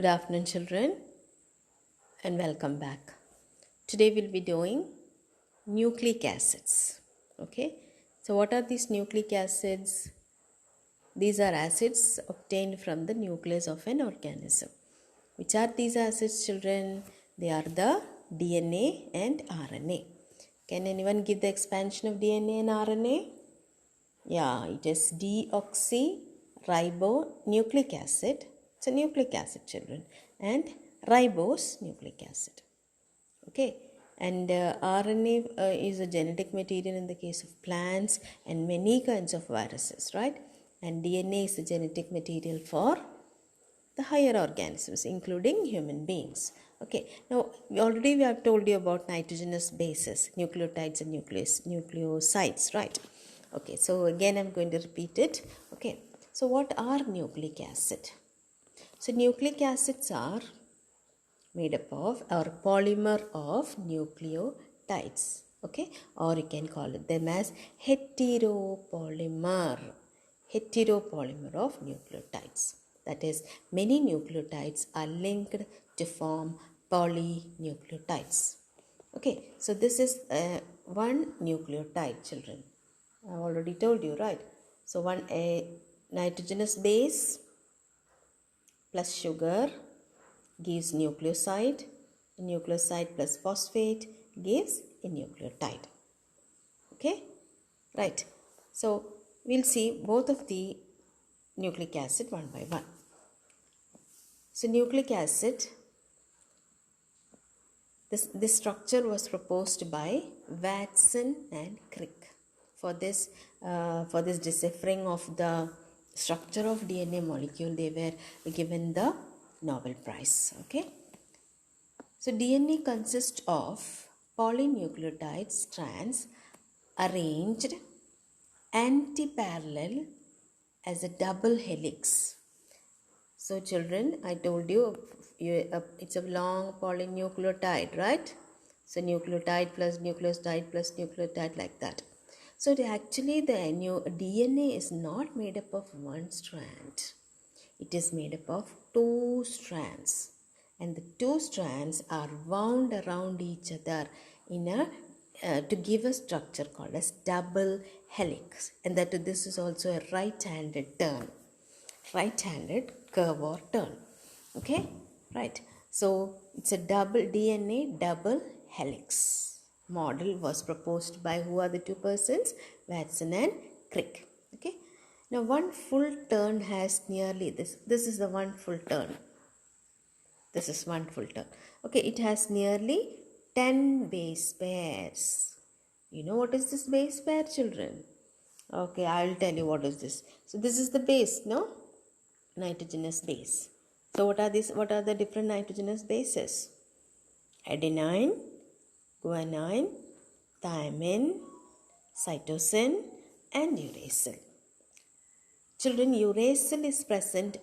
Good afternoon, children, and welcome back. Today we'll be doing nucleic acids. Okay, so what are these nucleic acids? These are acids obtained from the nucleus of an organism. Which are these acids, children? They are the DNA and RNA. Can anyone give the expansion of DNA and RNA? Yeah, it is deoxyribonucleic acid. It's a nucleic acid, children, and ribose nucleic acid. Okay, and RNA is a genetic material in the case of plants and many kinds of viruses, right? And DNA is the genetic material for the higher organisms, including human beings. Okay, now we have told you about nitrogenous bases, nucleotides and nucleosides, right? Okay, so again I'm going to repeat it. Okay, so what are nucleic acid? So nucleic acids are made up of or polymer of nucleotides. Okay, or you can call them as heteropolymer of nucleotides. That is, many nucleotides are linked to form polynucleotides. Okay, so this is one nucleotide, children. I already told you, right? So one nitrogenous base plus sugar gives nucleoside. A nucleoside plus phosphate gives a nucleotide. Okay, right. So we'll see both of the nucleic acid one by one. So nucleic acid, this structure was proposed by Watson and Crick. For this deciphering of the structure of DNA molecule, they were given the Nobel Prize. Okay. So DNA consists of polynucleotide strands arranged antiparallel as a double helix. So children, I told you it's a long polynucleotide, right? So nucleotide plus nucleotide like that. So actually the DNA is not made up of one strand. It is made up of two strands. And the two strands are wound around each other in to give a structure called as double helix. And this is also a right-handed turn. Right-handed curve or turn. Okay? Right. So it's a DNA double helix. Model was proposed by who are the two persons? Watson and Crick. Okay. Now one full turn has nearly this is the one full turn. This is one full turn. Okay, it has nearly 10 base pairs. You know what is this base pair, children? Okay, I will tell you what is this. So this is the base, no? Nitrogenous base. So what are the different nitrogenous bases? Adenine, guanine, thymine, cytosine and uracil. Children, uracil is present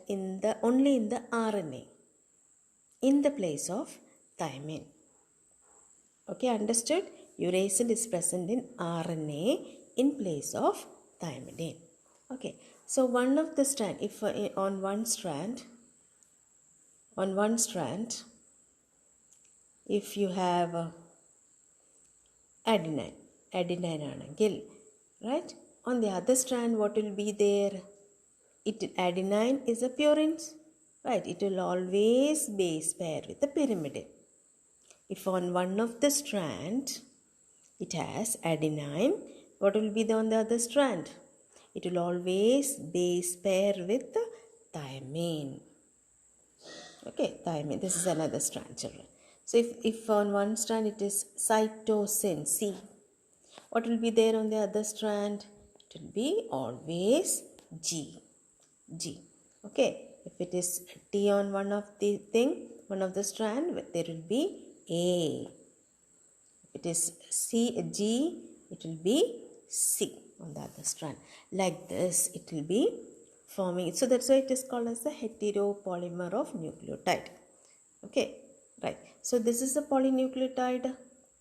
only in the RNA in the place of thymine. Okay, understood? Uracil is present in RNA in place of thymidine. Okay, so one of the strand, if on one strand, if you have adenine adenine, right? On the other strand, what will be there? Adenine is a purine, right? It will always base pair with the pyrimidine. If on one of the strand it has adenine, what will be on the other strand? It will always base pair with the thymine. Okay, thymine. This is another strand, children. So if on one strand it is cytosine, C, what will be there on the other strand? It will be always G. Okay, if it is T on one of the strand, there will be A. If it is G, it will be C on the other strand. Like this, it will be forming. So that's why it is called as the heteropolymer of nucleotide. Okay, right. So this is a polynucleotide.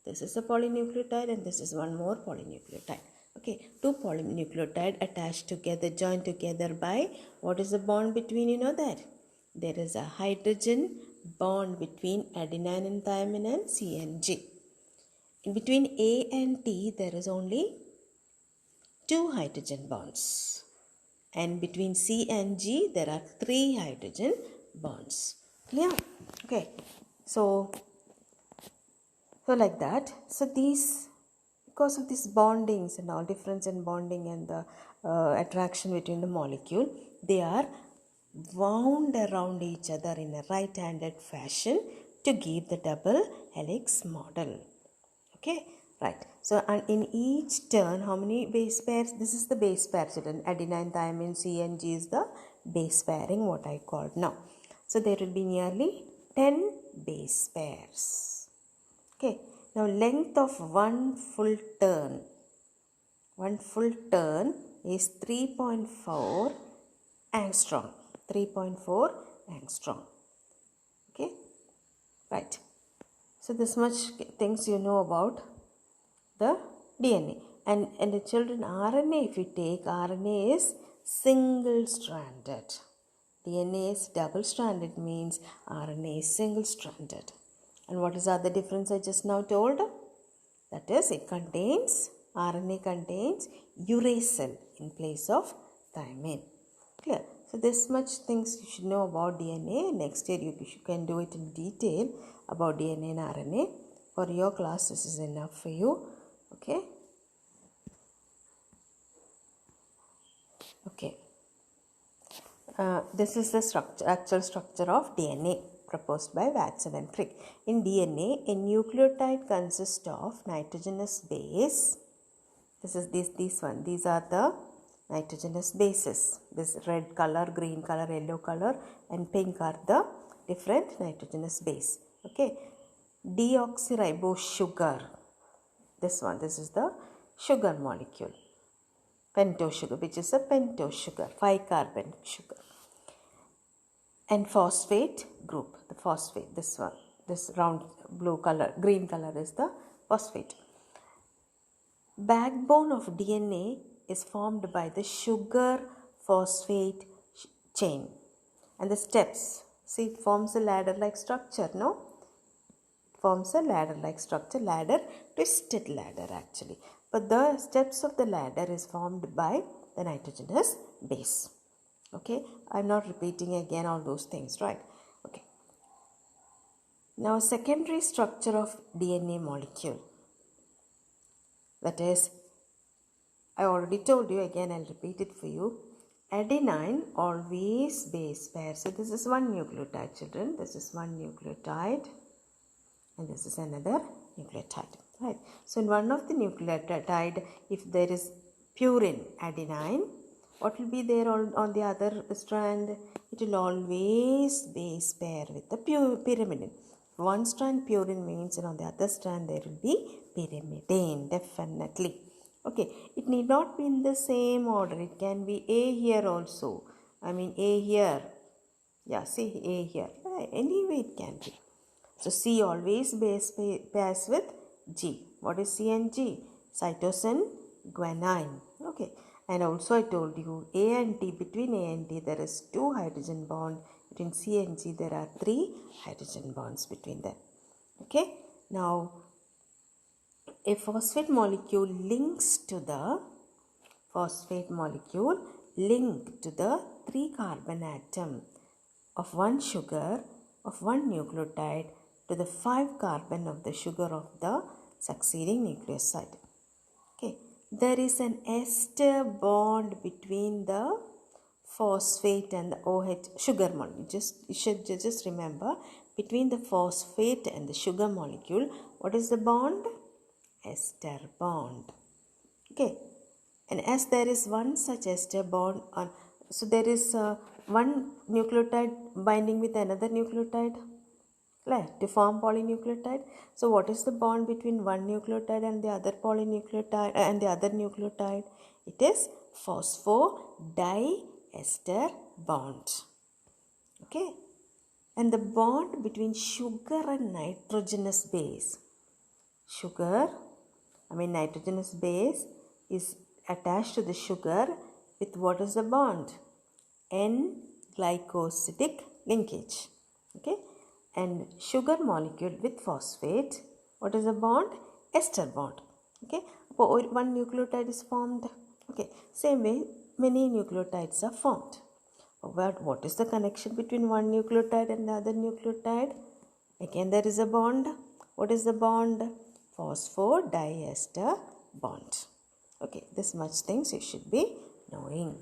This is a polynucleotide and this is one more polynucleotide. Okay, two polynucleotide attached together, joined together by, what is the bond between, you know that? there is a hydrogen bond between adenine and thymine and C and G. In between A and T, there is only 2 hydrogen bonds. And between C and G, there are 3 hydrogen bonds. Clear? Okay. So like that. So these, because of these bondings and all, difference in bonding and the attraction between the molecule, they are wound around each other in a right-handed fashion to give the double helix model. Okay, right. So, and in each turn, how many base pairs? This is the base pair, children. Adenine, thymine, C and G is the base pairing, what I called now. So, there will be nearly 10 base pairs. Okay. Now, length of one full turn is 3.4 angstrom. 3.4 angstrom. Okay. Right. So this much things you know about the DNA. And the children, RNA, if you take, RNA is single-stranded. DNA is double-stranded, means RNA is single-stranded. And what is the other difference I just now told? That is, RNA contains uracil in place of thymine. Clear? So this much things you should know about DNA. Next year you can do it in detail about DNA and RNA. For your class, this is enough for you. Okay. Okay. This is the actual structure of DNA proposed by Watson and Crick. In DNA, a nucleotide consists of nitrogenous base. This is this one. These are the nitrogenous bases. This red color, green color, yellow color and pink are the different nitrogenous base. Okay. Deoxyribose sugar. This is the sugar molecule. Pentose sugar, which is a pentose sugar, 5-carbon sugar. And phosphate group, the phosphate, this one, this round blue color, green color is the phosphate. Backbone of DNA is formed by the sugar phosphate chain. And the steps, see, it forms a ladder-like structure, no? It forms a ladder-like structure, twisted ladder actually. But the steps of the ladder is formed by the nitrogenous base. Okay, I'm not repeating again all those things, right? Okay. Now, secondary structure of DNA molecule. That is, I already told you, again I'll repeat it for you. Adenine always base pair. So this is one nucleotide, children. This is one nucleotide and this is another nucleotide, right? So in one of the nucleotide, if there is purine, adenine, what will be there on the other strand? It will always base pair with the pyrimidine. One strand purine means, and on the other strand there will be pyrimidine, definitely. Okay, it need not be in the same order. It can be A here also. I mean A here. Yeah, see A here. Anyway it can be. So C always base pairs with G. What is C and G? Cytosine, guanine. Okay. And also I told you A and T, between A and T there is 2 hydrogen bonds. Between C and G there are 3 hydrogen bonds between them. Okay. Now a phosphate molecule links to the 3-carbon atom of one sugar of one nucleotide to the 5-carbon of the sugar of the succeeding nucleoside. Okay. There is an ester bond between the phosphate and the OH sugar molecule. You should just remember, between the phosphate and the sugar molecule, what is the bond? Ester bond. Okay. And as there is one such ester bond on, so there is one nucleotide binding with another nucleotide to form polynucleotide. So what is the bond between one nucleotide and the other polynucleotide and the other nucleotide? It is phosphodiester bond. Okay. And the bond between sugar and nitrogenous base. Nitrogenous base is attached to the sugar with what is the bond? N-glycosidic linkage. Okay, and sugar molecule with phosphate, what is the bond? Ester bond. Okay, one nucleotide is formed. Okay, same way many nucleotides are formed. But what is the connection between one nucleotide and the other nucleotide? Again, there is a bond. What is the bond? Phosphodiester bond. Okay, this much things you should be knowing.